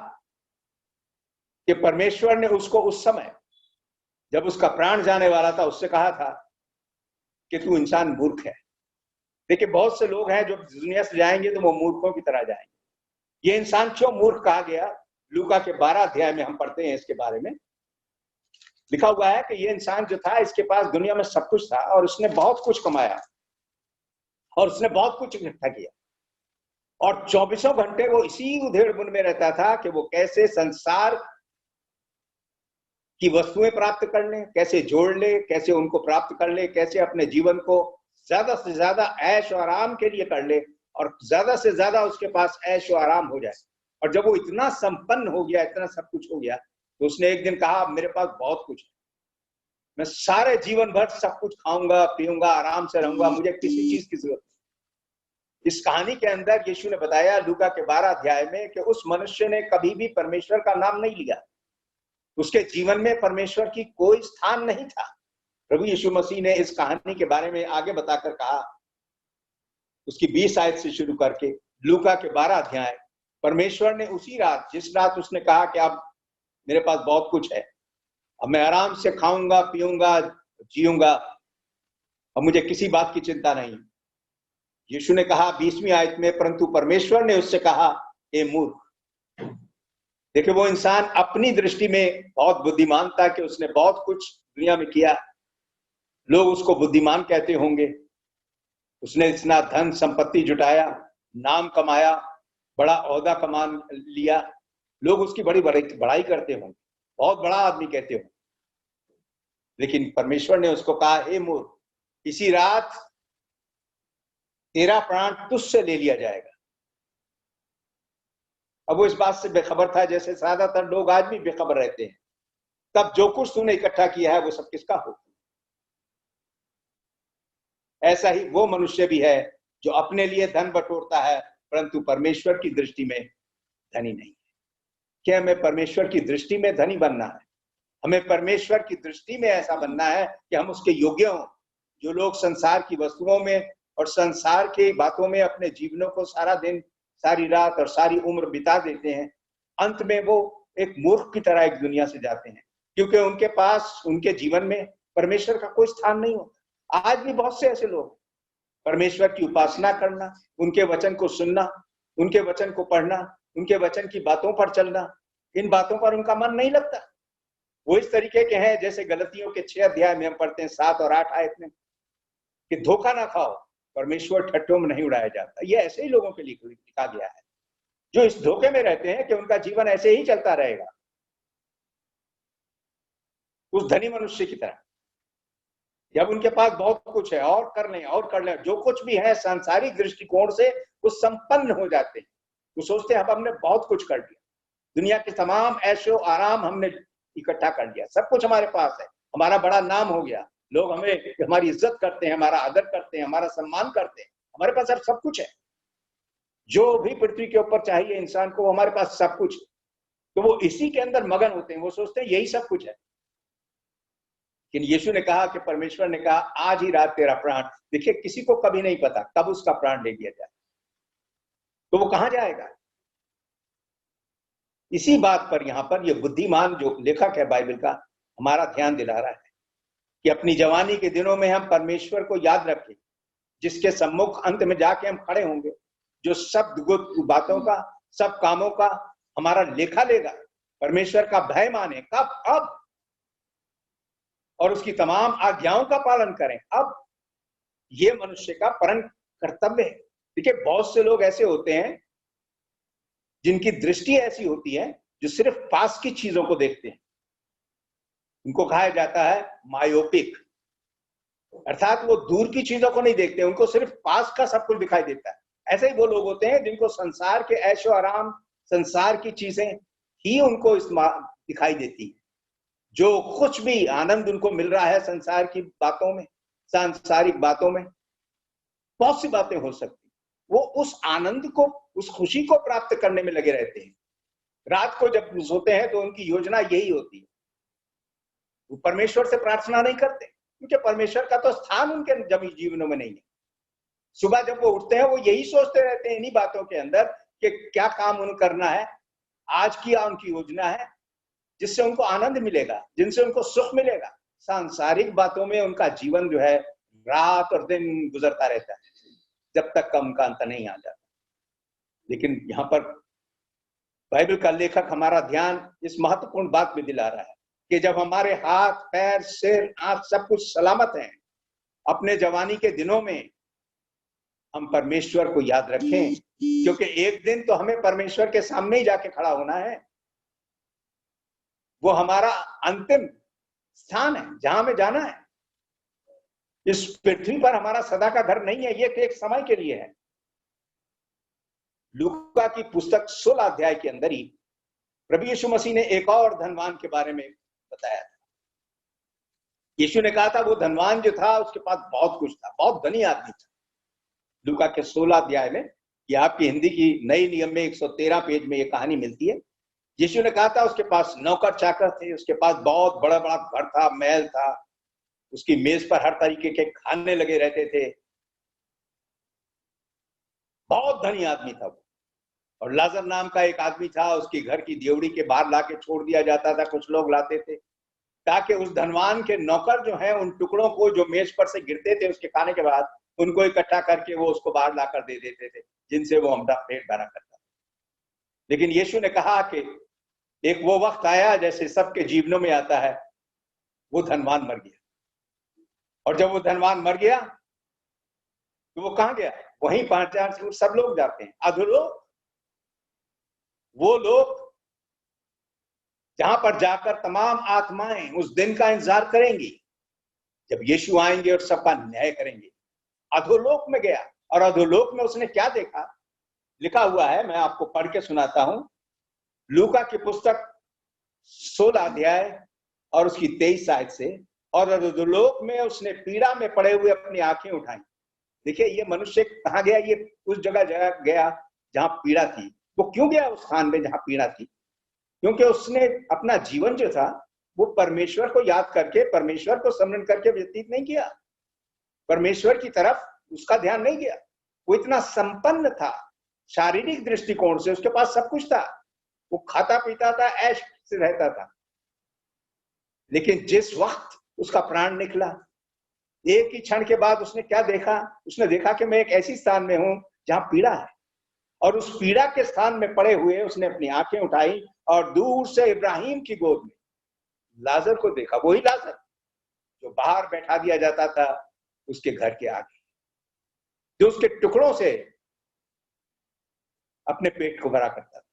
कि परमेश्वर ने उसको उस समय जब उसका प्राण जाने वाला था उससे कहा था कि तू इंसान मूर्ख है। देखिए, बहुत से लोग हैं जो दुनिया से जाएंगे तो वो मूर्खों की तरह जाएंगे। ये इंसान क्यों मूर्ख कहा गया? लूका के 12 अध्याय में हम पढ़ते हैं, इसके बारे में लिखा हुआ है कि ये इंसान जो था, इसके पास दुनिया में सब कुछ था और उसने बहुत कुछ कमाया और उसने बहुत कुछ इकट्ठा किया, और 24 घंटे वो इसी उधेड़-बुन में रहता था कि वो कैसे संसार की वस्तुएं प्राप्त कर ले, कैसे जोड़ ले, कैसे उनको प्राप्त कर ले, कैसे अपने जीवन को ज्यादा से ज्यादा ऐश और आराम के लिए कर ले, और ज्यादा से ज्यादा उसके पास ऐश और आराम हो जाए। और जब वो इतना संपन्न हो गया, इतना सब कुछ हो गया, तो उसने एक दिन कहा मेरे पास बहुत कुछ है, मैं सारे जीवन भर सब कुछ खाऊंगा पीऊंगा आराम से रहूंगा, मुझे किसी चीज की जरूरत नहीं। इस कहानी के अंदर यीशु ने बताया लूका के 12 अध्याय में कि उस मनुष्य ने कभी भी परमेश्वर का नाम नहीं लिया, उसके जीवन में परमेश्वर की कोई स्थान नहीं था। प्रभु यीशु मसीह ने इस कहानी के बारे में आगे बताकर कहा, उसकी 20 आयत से शुरू करके लूका के 12 अध्याय, परमेश्वर ने उसी रात, जिस रात उसने कहा कि अब मेरे पास बहुत कुछ है, अब मैं आराम से खाऊंगा पीऊंगा जीऊंगा, अब मुझे किसी बात की चिंता नहीं, यीशु ने कहा 20वीं आयत में, परंतु परमेश्वर ने उससे कहा, हे मूर्ख। देखिए वो इंसान अपनी दृष्टि में बहुत बुद्धिमान था कि उसने बहुत कुछ दुनिया में किया, लोग उसको बुद्धिमान कहते होंगे, उसने इतना धन संपत्ति जुटाया, नाम कमाया, बड़ा ओहदा कमा लिया, लोग उसकी बड़ी बड़ाई करते होंगे, बहुत बड़ा आदमी कहते होंगे। लेकिन परमेश्वर ने उसको कहा, हे मूर्ख, इसी रात तेरा प्राण तुझसे ले लिया जाएगा। अब वो इस बात से बेखबर था जैसे ज्यादातर लोग आज भी बेखबर रहते हैं, तब जो कुछ तूने इकट्ठा किया है वो सब किसका हो। ऐसा ही वो मनुष्य भी है जो अपने लिए धन बटोरता है परंतु परमेश्वर की दृष्टि में धनी नहीं है। क्या हमें परमेश्वर की दृष्टि में धनी बनना है? हमें परमेश्वर की दृष्टि में ऐसा बनना है कि हम उसके योग्य हों। जो लोग संसार की वस्तुओं में और संसार की बातों में अपने जीवनों को सारा दिन, सारी रात और सारी उम्र बिता देते हैं, अंत में वो एक मूर्ख की तरह एक दुनिया से जाते हैं, क्योंकि उनके पास, उनके जीवन में परमेश्वर का कोई स्थान नहीं होता। आज भी बहुत से ऐसे लोग, परमेश्वर की उपासना करना, उनके वचन को सुनना, उनके वचन को पढ़ना, उनके वचन की बातों पर चलना, इन बातों पर उनका मन नहीं लगता। वो इस तरीके के हैं जैसे गलतियों के 6 अध्याय में हम पढ़ते हैं 7 और 8 आयत में कि धोखा ना खाओ, परमेश्वर ठट्ठों में नहीं उड़ाया जाता। ये ऐसे ही लोगों के लिए लिखा गया है जो इस धोखे में रहते हैं कि उनका जीवन ऐसे ही चलता रहेगा, उस धनी मनुष्य की तरह। जब उनके पास बहुत कुछ है और कर लें और कर लें, जो कुछ भी है सांसारिक दृष्टिकोण से वो संपन्न हो जाते हैं। वो सोचते हैं अब हमने बहुत कुछ कर लिया, दुनिया के तमाम ऐशो आराम हमने इकट्ठा कर लिया, सब कुछ हमारे पास है, हमारा बड़ा नाम हो गया, लोग हमें, हमारी इज्जत करते हैं, हमारा आदर करते हैं, हमारा सम्मान करते हैं, हमारे पास अब सब कुछ है। जो भी पृथ्वी के ऊपर चाहिए इंसान को, हमारे पास सब कुछ। तो वो इसी के अंदर मगन होते हैं, वो सोचते हैं यही सब कुछ है। लेकिन यीशु ने कहा कि परमेश्वर ने कहा आज ही रात तेरा प्राण, देखिए किसी को कभी नहीं पता कब उसका प्राण ले लिया जाए, तो वो कहां जाएगा। इसी बात पर यहां पर ये बुद्धिमान जो लेखक है बाइबल का हमारा ध्यान दिला रहा है कि अपनी जवानी के दिनों में हम परमेश्वर को याद रखें, जिसके सम्मुख अंत में जाके हम खड़े होंगे, जो सब बातों का, सब कामों का हमारा लेखा लेगा। परमेश्वर का भय माने कब? अब। और उसकी तमाम आज्ञाओं का पालन करें अब। ये मनुष्य का परम कर्तव्य है। देखिए बहुत से लोग ऐसे होते हैं जिनकी दृष्टि ऐसी होती है जो सिर्फ पास की चीजों को देखते हैं, उनको कहा जाता है मायोपिक, अर्थात वो दूर की चीजों को नहीं देखते, उनको सिर्फ पास का सब कुछ दिखाई देता है। ऐसे ही वो लोग होते हैं जिनको संसार के ऐशो आराम, संसार की चीजें ही उनको दिखाई देती है। जो कुछ भी आनंद उनको मिल रहा है संसार की बातों में, सांसारिक बातों में, बहुत सी बातें हो सकती, वो उस आनंद को, उस खुशी को प्राप्त करने में लगे रहते हैं। रात को जब सोते हैं तो उनकी योजना यही होती है, वो परमेश्वर से प्रार्थना नहीं करते क्योंकि परमेश्वर का तो स्थान उनके जमी जीवनों में नहीं है। सुबह जब वो उठते हैं वो यही सोचते रहते हैं इन्हीं बातों के अंदर कि क्या काम उन्हें करना है, आज की उनकी योजना है जिससे उनको आनंद मिलेगा, जिनसे उनको सुख मिलेगा। सांसारिक बातों में उनका जीवन जो है रात और दिन गुजरता रहता है जब तक का उनका अंत नहीं आ जाता। लेकिन यहाँ पर बाइबल का लेखक हमारा ध्यान इस महत्वपूर्ण बात में दिला रहा है कि जब हमारे हाथ पैर सिर आंख सब कुछ सलामत है, अपने जवानी के दिनों में हम परमेश्वर को याद रखें, क्योंकि एक दिन तो हमें परमेश्वर के सामने ही जाके खड़ा होना है। वो हमारा अंतिम स्थान है जहां हमें जाना है। इस पृथ्वी पर हमारा सदा का घर नहीं है, ये एक समय के लिए है। लूका की पुस्तक 16 अध्याय के अंदर ही प्रभु यीशु मसीह ने एक और धनवान के बारे में बताया था। यीशु ने कहा था वो धनवान जो था उसके पास बहुत कुछ था, बहुत धनी आदमी था। लूका के 16 अध्याय में, ये आपकी हिंदी की नई नियम में 113 पेज में ये कहानी मिलती है। यीशु ने कहा था उसके पास नौकर चाकर थे, उसके पास बहुत बड़ा बड़ा घर था, महल था, उसकी मेज पर हर तरीके के खाने लगे रहते थे, बहुत धनी आदमी था वो। और लाजर नाम का एक आदमी था, उसके घर की देवड़ी के बाहर लाके छोड़ दिया जाता था, कुछ लोग लाते थे ताकि उस धनवान के नौकर जो है उन टुकड़ों को जो मेज पर से गिरते थे उसके खाने के बाद, उनको इकट्ठा करके वो उसको बाहर लाकर दे देते थे, जिनसे वो अपना पेट भरा करता। लेकिन यीशु ने कहा कि एक वो वक्त आया जैसे सबके जीवनों में आता है, वो धनवान मर गया। और जब वो धनवान मर गया तो वो कहां गया? वहीं 5,000 सब लोग जाते हैं, अधोलोक। वो लोग जहां पर जाकर तमाम आत्माएं उस दिन का इंतजार करेंगी जब यीशु आएंगे और सबका न्याय करेंगे। अधोलोक में गया, और अधोलोक में उसने क्या देखा? लिखा हुआ है, मैं आपको पढ़ के सुनाता हूं। लूका की पुस्तक 16 अध्याय और उसकी 23 आयत से। और अधोलोक में उसने पीड़ा में पड़े हुए अपनी आंखें उठाई। देखिए ये मनुष्य कहाँ गया? ये उस जगह गया जहां पीड़ा थी। वो क्यों गया उस स्थान में जहां पीड़ा थी? क्योंकि उसने अपना जीवन जो था वो परमेश्वर को याद करके, परमेश्वर को स्मरण करके व्यतीत नहीं किया। परमेश्वर की तरफ उसका ध्यान नहीं गया। वो इतना संपन्न था शारीरिक दृष्टिकोण से, उसके पास सब कुछ था, वो खाता पीता था, ऐश से रहता था। लेकिन जिस वक्त उसका प्राण निकला, एक ही क्षण के बाद उसने क्या देखा? उसने देखा कि मैं एक ऐसी स्थान में हूं जहां पीड़ा है। और उस पीड़ा के स्थान में पड़े हुए उसने अपनी आंखें उठाई और दूर से इब्राहिम की गोद में लाजर को देखा। वही लाजर जो बाहर बैठा दिया जाता था उसके घर के आगे, जो उसके टुकड़ों से अपने पेट को भरा करता था।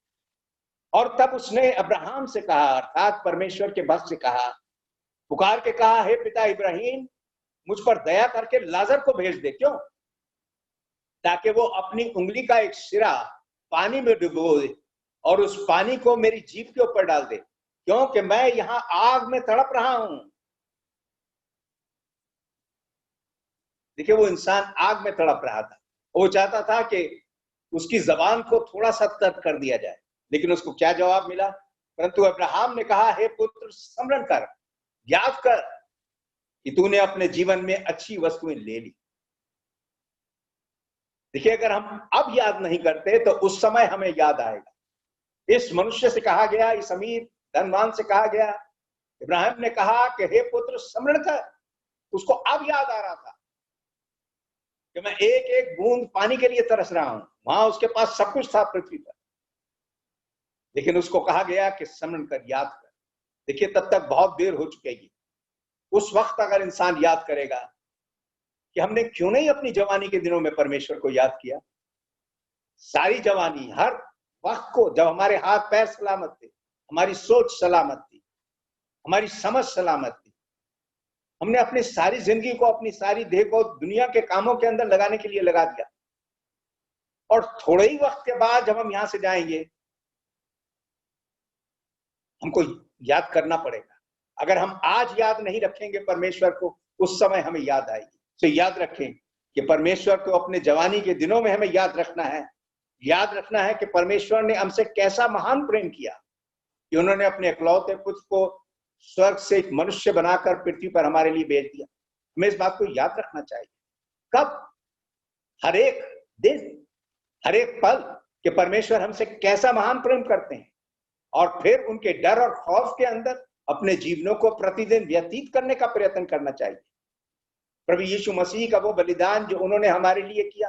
और तब उसने अब्राहम से कहा, अर्थात परमेश्वर के भक्त से कहा, पुकार के कहा, हे पिता इब्राहिम, मुझ पर दया करके लाजर को भेज दे। क्यों? ताकि वो अपनी उंगली का एक सिरा पानी में डुबो दे और उस पानी को मेरी जीभ के ऊपर डाल दे, क्योंकि मैं यहां आग में तड़प रहा हूं। देखिए वो इंसान आग में तड़प रहा था। वो चाहता था कि उसकी जबान को थोड़ा सा तर्क कर दिया जाए, लेकिन उसको क्या जवाब मिला? परंतु अब्राहम ने कहा, हे पुत्र, स्मरण कर, याद कर कि तूने अपने जीवन में अच्छी वस्तुएं ले ली। देखिए अगर हम अब याद नहीं करते तो उस समय हमें याद आएगा। इस मनुष्य से कहा गया, इस अमीर धनवान से कहा गया, इब्राहिम ने कहा कि हे पुत्र स्मरण कर। उसको अब याद आ रहा था कि मैं एक एक बूंद पानी के लिए तरस रहा हूं। वहां उसके पास सब कुछ था पृथ्वी पर, लेकिन उसको कहा गया कि स्मरण कर, याद कर। देखिए तब तक बहुत देर हो चुकेगी। उस वक्त अगर इंसान याद करेगा कि हमने क्यों नहीं अपनी जवानी के दिनों में परमेश्वर को याद किया, सारी जवानी, हर वक्त को, जब हमारे हाथ पैर सलामत थे, हमारी सोच सलामत थी, हमारी समझ सलामत थी, हमने अपनी सारी जिंदगी को, अपनी सारी देह को दुनिया के कामों के अंदर लगाने के लिए लगा दिया। और थोड़े ही वक्त के बाद जब हम यहां से जाएंगे, हमको याद करना पड़ेगा। अगर हम आज याद नहीं रखेंगे परमेश्वर को, उस समय हमें याद आएगी। तो याद रखें कि परमेश्वर को अपने जवानी के दिनों में हमें याद रखना है। याद रखना है कि परमेश्वर ने हमसे कैसा महान प्रेम किया कि उन्होंने अपने इकलौते पुत्र को स्वर्ग से एक मनुष्य बनाकर पृथ्वी पर हमारे लिए भेज दिया। हमें इस बात को याद रखना चाहिए। कब? हर एक दिन, हर एक पल, कि परमेश्वर हमसे कैसा महान प्रेम करते हैं। और फिर उनके डर और खौफ के अंदर अपने जीवनों को प्रतिदिन व्यतीत करने का प्रयत्न करना चाहिए। प्रभु यीशु मसीह का वो बलिदान जो उन्होंने हमारे लिए किया,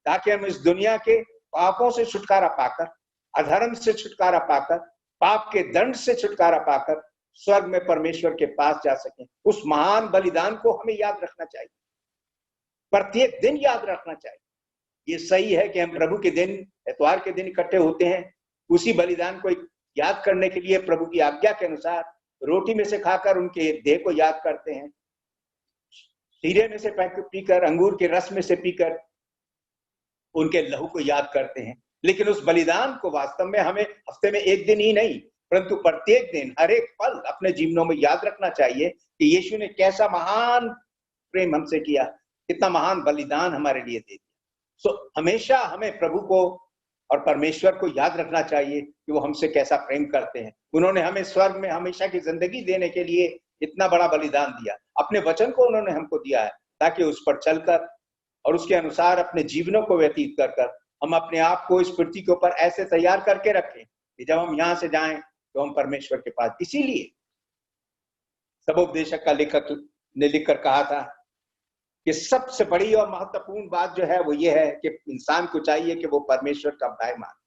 ताकि हम इस दुनिया के पापों से छुटकारा पाकर, अधर्म से छुटकारा पाकर, पाप के दंड से छुटकारा पाकर स्वर्ग में परमेश्वर के पास जा सकें। उस महान बलिदान को हमें याद रखना चाहिए, प्रत्येक दिन याद रखना चाहिए। ये सही है कि हम प्रभु के दिन, इतवार के दिन इकट्ठे होते हैं, उसी बलिदान को याद करने के लिए प्रभु की आज्ञा के अनुसार रोटी में से खाकर उनके देह को याद करते हैं, शीरे में से पीकर, अंगूर के रस में से पीकर उनके लहू को याद करते हैं। लेकिन उस बलिदान को वास्तव में हमें हफ्ते में एक दिन ही नहीं, परंतु प्रत्येक दिन, हर एक पल अपने जीवनों में याद रखना चाहिए कि यीशु ने कैसा महान प्रेम हमसे किया, कितना महान बलिदान हमारे लिए दे दिया। सो हमेशा हमें प्रभु को और परमेश्वर को याद रखना चाहिए कि वो हमसे कैसा प्रेम करते हैं। उन्होंने हमें स्वर्ग में हमेशा की जिंदगी देने के लिए इतना बड़ा बलिदान दिया। अपने वचन को उन्होंने हमको दिया है ताकि उस पर चलकर और उसके अनुसार अपने जीवनों को व्यतीत कर कर हम अपने आप को इस पृथ्वी के ऊपर ऐसे तैयार करके रखें कि जब हम यहाँ से जाएं तो हम परमेश्वर के पास। इसीलिए सबोपदेशक का लेखक ने लिखकर कहा था कि सबसे बड़ी और महत्वपूर्ण बात जो है वो ये है कि इंसान को चाहिए कि वो परमेश्वर का भय माने।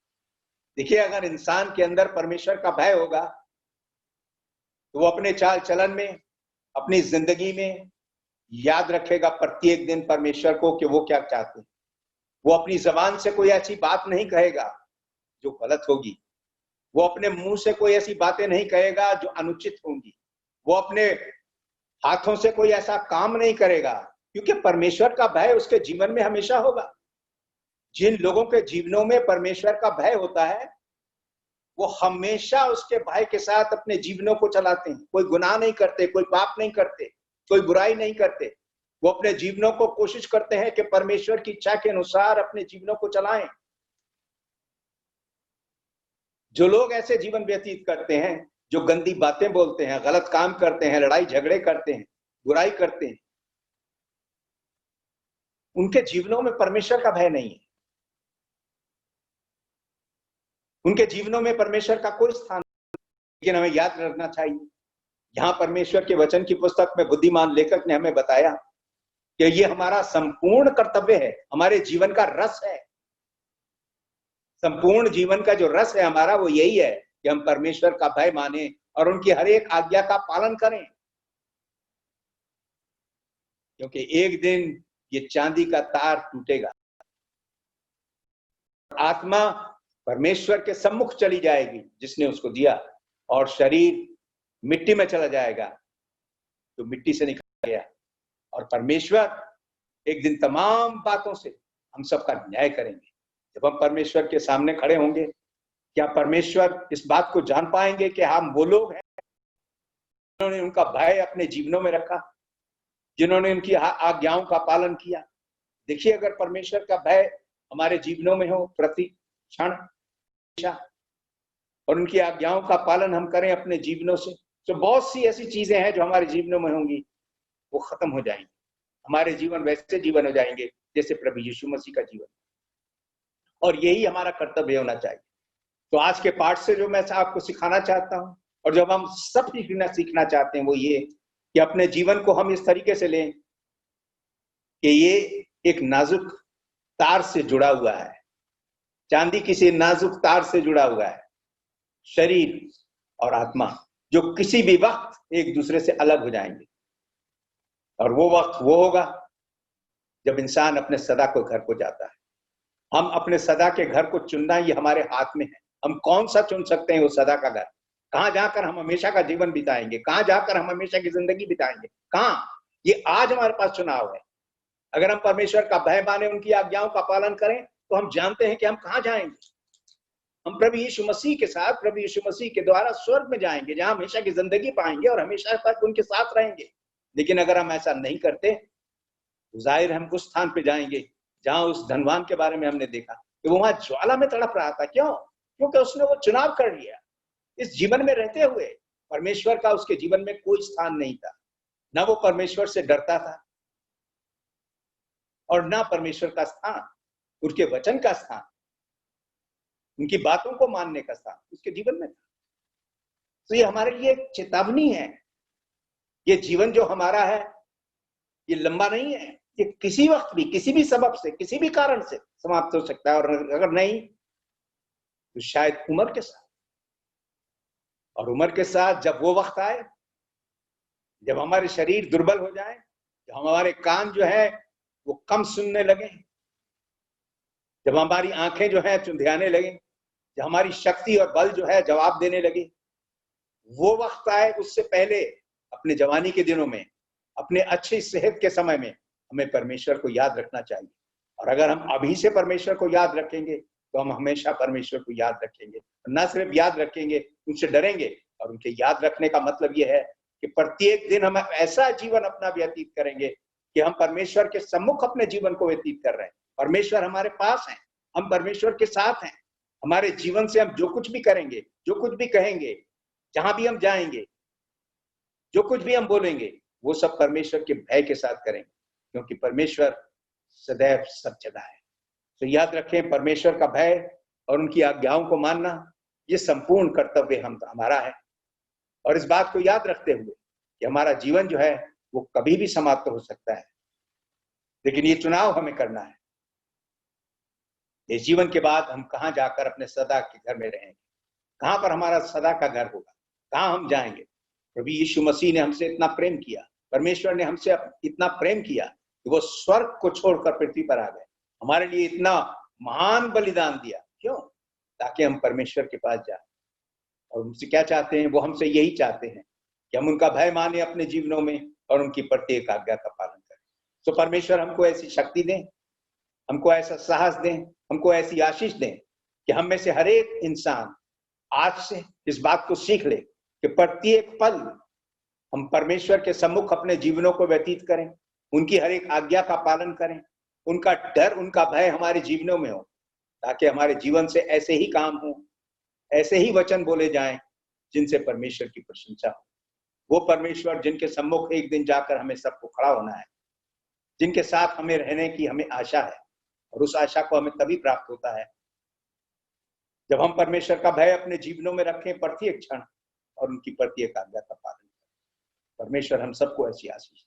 देखिए, अगर इंसान के अंदर परमेश्वर का भय होगा तो वो अपने चाल चलन में, अपनी जिंदगी में याद रखेगा प्रत्येक दिन परमेश्वर को कि वो क्या चाहते हैं। वो अपनी जबान से कोई ऐसी बात नहीं कहेगा जो गलत होगी। वो अपने मुंह से कोई ऐसी बातें नहीं कहेगा जो अनुचित होंगी। वो अपने हाथों से कोई ऐसा काम नहीं करेगा, क्योंकि परमेश्वर का भय उसके जीवन में हमेशा होगा। जिन लोगों के जीवनों में परमेश्वर का भय होता है वो हमेशा उसके भय के साथ अपने जीवनों को चलाते हैं। कोई गुनाह नहीं करते, कोई पाप नहीं करते, कोई बुराई नहीं करते। वो अपने जीवनों को कोशिश करते हैं कि परमेश्वर की इच्छा के अनुसार अपने जीवनों को चलाएं। जो लोग ऐसे जीवन व्यतीत करते हैं, जो गंदी बातें बोलते हैं, गलत काम करते हैं, लड़ाई झगड़े करते हैं, बुराई करते हैं, उनके जीवनों में परमेश्वर का भय नहीं है। उनके जीवनों में परमेश्वर का कोई स्थान नहीं। लेकिन हमें याद रखना चाहिए, यहाँ परमेश्वर के वचन की पुस्तक में बुद्धिमान लेखक ने हमें बताया कि ये हमारा संपूर्ण कर्तव्य है, हमारे जीवन का रस है। संपूर्ण जीवन का जो रस है हमारा वो यही है कि हम परमेश्वर का भय माने और उनकी हर एक आज्ञा का पालन करें, क्योंकि एक दिन ये चांदी का तार टूटेगा। आत्मा परमेश्वर के सम्मुख चली जाएगी जिसने उसको दिया, और शरीर मिट्टी में चला जाएगा तो मिट्टी से निकल गया। और परमेश्वर एक दिन तमाम बातों से हम सबका न्याय करेंगे। जब हम परमेश्वर के सामने खड़े होंगे, क्या परमेश्वर इस बात को जान पाएंगे कि हम वो लोग हैं जिन्होंने उनका भय अपने जीवनों में रखा, जिन्होंने उनकी आज्ञाओं का पालन किया। देखिए, अगर परमेश्वर का भय हमारे जीवनों में हो प्रति क्षण और उनकी आज्ञाओं का पालन हम करें अपने जीवनों से, तो बहुत सी ऐसी चीजें हैं जो हमारे जीवनों में होंगी वो खत्म हो जाएंगी। हमारे जीवन वैसे जीवन हो जाएंगे जैसे प्रभु यीशु मसीह का जीवन। और यही हमारा कर्तव्य होना चाहिए। तो आज के पाठ से जो मैं आपको सिखाना चाहता हूं और जब हम सब सीखना चाहते हैं वो ये कि अपने जीवन को हम इस तरीके से लें कि ये एक नाजुक तार से जुड़ा हुआ है। चांदी किसी नाजुक तार से जुड़ा हुआ है, शरीर और आत्मा, जो किसी भी वक्त एक दूसरे से अलग हो जाएंगे। और वो वक्त वो होगा जब इंसान अपने सदा को घर को जाता है। हम अपने सदा के घर को चुनना ये हमारे हाथ में है। हम कौन सा चुन सकते हैं वो सदा का घर, कहां जाकर हम हमेशा का जीवन बिताएंगे, कहां जाकर हम हमेशा की जिंदगी बिताएंगे, कहां। ये आज हमारे पास चुनाव है। अगर हम परमेश्वर का भय माने, उनकी आज्ञाओं का पालन करें, तो हम जानते हैं कि हम कहां जाएंगे। हम प्रभु यीशु मसीह के साथ, प्रभु यीशु मसीह के द्वारा स्वर्ग में जाएंगे, जहां हमेशा की जिंदगी पाएंगे और हमेशा तक उनके साथ रहेंगे। लेकिन अगर हम ऐसा नहीं करते तो जाहिर हम उस स्थान पे जाएंगे जहां उस धनवान के बारे में हमने देखा कि वो वहां ज्वाला में तड़प रहा था। क्यों? क्योंकि उसने वो चुनाव कर लिया। इस जीवन में रहते हुए परमेश्वर का उसके जीवन में कोई स्थान नहीं था। ना वो परमेश्वर से डरता था और ना परमेश्वर का स्थान, उनके वचन का स्थान, उनकी बातों को मानने का स्थान उसके जीवन में था। तो ये हमारे लिए एक चेतावनी है। ये जीवन जो हमारा है ये लंबा नहीं है। ये किसी वक्त भी, किसी भी सबब से, किसी भी कारण से समाप्त हो सकता है। और अगर नहीं तो शायद उम्र के साथ, और उम्र के साथ जब वो वक्त आए जब हमारे शरीर दुर्बल हो जाए, जब हमारे कान जो है वो कम सुनने लगे, जब हमारी आंखें जो है चुंधियाने लगे, जब हमारी शक्ति और बल जो है जवाब देने लगे, वो वक्त आए उससे पहले अपने जवानी के दिनों में, अपने अच्छी सेहत के समय में हमें परमेश्वर को याद रखना चाहिए। और अगर हम अभी से परमेश्वर को याद रखेंगे तो हम हमेशा परमेश्वर को याद रखेंगे। न सिर्फ याद रखेंगे उनसे डरेंगे। और उनके याद रखने का मतलब यह है कि प्रत्येक दिन हम ऐसा जीवन अपना व्यतीत करेंगे कि हम परमेश्वर के सम्मुख अपने जीवन को व्यतीत कर रहे हैं। परमेश्वर हमारे पास है, हम परमेश्वर के साथ हैं। हमारे जीवन से हम जो कुछ भी करेंगे, जो कुछ भी कहेंगे, जहां भी हम जाएंगे, जो कुछ भी हम बोलेंगे, वो सब परमेश्वर के भय के साथ करेंगे, क्योंकि परमेश्वर सदैव सब जगह है। तो याद रखें, परमेश्वर का भय और उनकी आज्ञाओं को मानना, ये संपूर्ण कर्तव्य हमारा है। और इस बात को याद रखते हुए कि हमारा जीवन जो है वो कभी भी समाप्त हो सकता है, लेकिन ये चुनाव हमें करना है। इस जीवन के बाद हम कहां जाकर अपने सदा के घर में रहेंगे, कहां पर हमारा सदा का घर होगा, कहां हम जाएंगे। प्रभु यीशु मसीह ने हमसे इतना प्रेम किया, परमेश्वर ने हमसे इतना प्रेम किया कि वो स्वर्ग को छोड़कर पृथ्वी पर आ गए, हमारे लिए इतना महान बलिदान दिया। क्यों? ताकि हम परमेश्वर के पास जाए। और उनसे क्या चाहते हैं? वो हमसे यही चाहते हैं कि हम उनका भय माने अपने जीवनों में और उनकी प्रत्येक आज्ञा का पालन करें। तो परमेश्वर हमको ऐसी शक्ति दें, हमको ऐसा साहस दें, हमको ऐसी आशीष दें कि हम में से हर एक इंसान आज से इस बात को सीख ले कि प्रत्येक पल हम परमेश्वर के सम्मुख अपने जीवनों को व्यतीत करें, उनकी हर एक आज्ञा का पालन करें, उनका डर, उनका भय हमारे जीवनों में हो, ताकि हमारे जीवन से ऐसे ही काम हो, ऐसे ही वचन बोले जाएं जिनसे परमेश्वर की प्रशंसा हो। वो परमेश्वर जिनके सम्मुख एक दिन जाकर हमें सबको खड़ा होना है, जिनके साथ हमें रहने की हमें आशा है, और उस आशा को हमें तभी प्राप्त होता है जब हम परमेश्वर का भय अपने जीवनों में रखें प्रत्येक क्षण और उनकी प्रत्येक आज्ञा का पालन करें। परमेश्वर हम सबको ऐसी आशीष